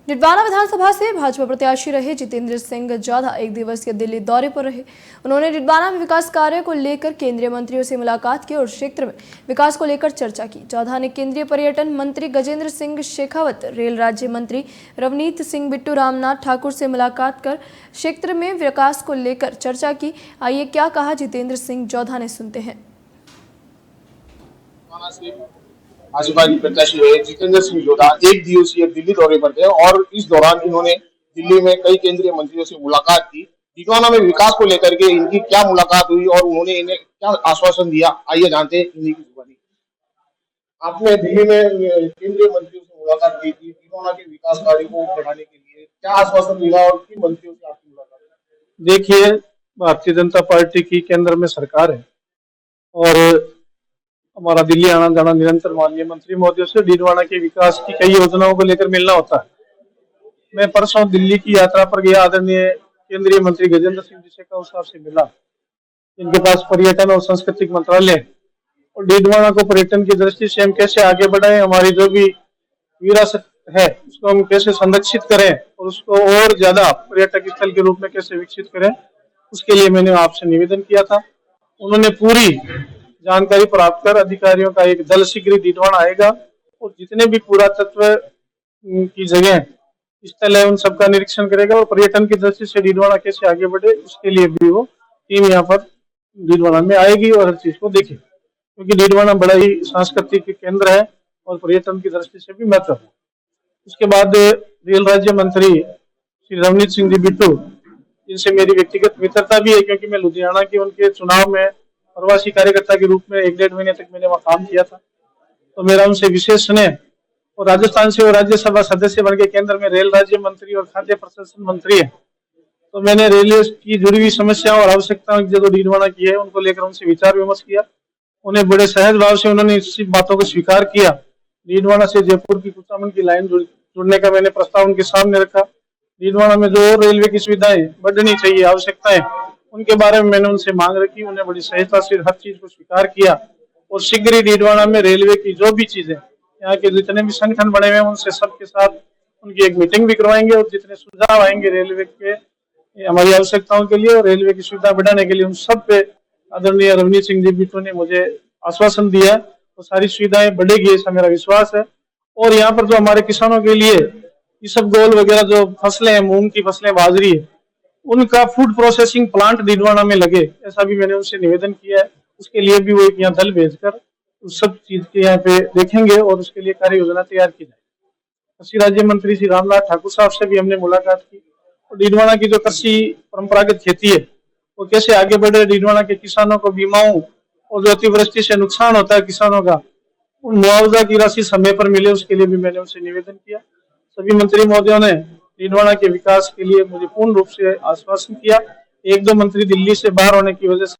डिडवाना विधानसभा से भाजपा प्रत्याशी रहे जितेंद्र सिंह जोधा एक दिवसीय दिल्ली दौरे पर रहे। उन्होंने डिडवाना में विकास कार्य को लेकर केंद्रीय मंत्रियों से मुलाकात की और क्षेत्र में विकास को लेकर चर्चा की। जोधा ने केंद्रीय पर्यटन मंत्री गजेंद्र सिंह शेखावत, रेल राज्य मंत्री रवनीत सिंह बिट्टू, रामनाथ ठाकुर से मुलाकात कर क्षेत्र में विकास को लेकर चर्चा की। आइए क्या कहा जितेंद्र सिंह जोधा ने, सुनते हैं। भाजपा की प्रत्याशी रहे जितेंद्र सिंह जोधा एक दिवसीय दिल्ली दौरे पर थे और इस दौरान इन्होंने दिल्ली में कई केंद्रीय मंत्रियों से मुलाकात की। डिडवाना में विकास को लेकर के इनकी क्या मुलाकात हुई और उन्होंने इन्हें क्या आश्वासन दिया, आइए जानते हैं इन्हीं की जुबानी। आपने दिल्ली में केंद्रीय मंत्रियों से मुलाकात की थी, डिडवाना के विकास कार्य को बढ़ाने के लिए क्या आश्वासन मिला और किन मंत्रियों से आपकी मुलाकात हुई? देखिए, भारतीय जनता पार्टी की केंद्र में सरकार है और हमारा दिल्ली आना जाना निरंतर माननीय मंत्री महोदय से डिडवाना के विकास की कई योजनाओं को लेकर मिलना होता है। मैं परसों दिल्ली की यात्रा पर गया, आदरणीय केंद्रीय मंत्री गजेंद्र सिंह जी शेखावत साहब से मिला। इनके पास पर्यटन और सांस्कृतिक मंत्रालय और डिडवाना को पर्यटन की दृष्टि से हम कैसे आगे बढ़ाएं, हमारी जो भी विरासत है उसको हम कैसे संरक्षित करें और उसको और ज्यादा पर्यटक स्थल के रूप में कैसे विकसित करें, उसके लिए मैंने आपसे निवेदन किया था। उन्होंने पूरी जानकारी प्राप्त कर अधिकारियों का एक दल शीघ्र डिडवाना आएगा और जितने भी पुरातत्व की जगह स्थल है उन सबका निरीक्षण करेगा और पर्यटन की दृष्टि से डिडवाना कैसे आगे बढ़े उसके लिए भी वो टीम यहाँ पर डिडवाना में आएगी और हर चीज को देखे, क्योंकि डिडवाना बड़ा ही सांस्कृतिक केंद्र है और पर्यटन की दृष्टि से भी महत्व है। उसके बाद रेल राज्य मंत्री श्री रवनीत सिंह जी बिट्टू, जिनसे मेरी व्यक्तिगत मित्रता भी है क्योंकि मैं लुधियाना के उनके चुनाव में प्रवासी कार्यकर्ता के रूप में 1-1.5 महीने तक मैंने वहां काम किया था, तो मेरा उनसे विशेष स्नेह। और राजस्थान से वो राज्यसभा सदस्य बन के केंद्र में रेल राज्य मंत्री और खाद्य प्रशासन मंत्री है, तो मैंने रेलवे की जुड़ी हुई समस्याओं और आवश्यकताओं की जो डिडवाना की है उनको लेकर उनसे विचार विमर्श किया। उन्हें बड़े सहज भाव से उन्होंने इस बातों को स्वीकार किया। डिडवाना से जयपुर की कुचामन की लाइन जुड़ने का मैंने प्रस्ताव उनके सामने रखा। डिडवाना में जो रेलवे की सुविधाएं बढ़नी चाहिए, आवश्यकताएं, उनके बारे में मैंने उनसे मांग रखी। उन्हें बड़ी सहजता से हर चीज को स्वीकार किया और शीघ्र ही डिडवाना में रेलवे की जो भी चीजें, यहाँ के जितने भी संगठन बने हुए हैं उनसे सबके साथ उनकी एक मीटिंग भी करवाएंगे और जितने सुझाव आएंगे रेलवे के हमारी आवश्यकताओं के लिए और रेलवे की सुविधा बढ़ाने के लिए, उन सब पे आदरणीय रवनीत सिंह जी बिट्टू ने मुझे आश्वासन दिया तो सारी सुविधाएं बढ़ेगी, ऐसा मेरा विश्वास है। और यहाँ पर जो हमारे किसानों के लिए इसबगोल वगैरह जो फसलें हैं, मूंग की फसलें, बाजरी है, उनका फूड प्रोसेसिंग प्लांट डिडवाना में लगे, ऐसा भी मैंने उनसे निवेदन किया है। उसके लिए भी वो एक यहाँ दल भेजकर उस सब चीज के यहाँ पे देखेंगे और उसके लिए कार्य योजना तैयार की जाए। कृषि राज्य मंत्री श्री रामनाथ ठाकुर साहब से भी हमने मुलाकात की और डिडवाना की जो कृषि परंपरागत खेती है वो कैसे आगे बढ़े, डिडवाना के किसानों को बीमाओं और जो अतिवृष्टि से नुकसान होता है किसानों का, उन मुआवजा की राशि समय पर मिले, उसके लिए भी मैंने उनसे निवेदन किया। सभी मंत्री महोदयों ने डिडवाना के विकास के लिए मुझे पूर्ण रूप से आश्वासन किया। 1-2 मंत्री दिल्ली से बाहर होने की वजह से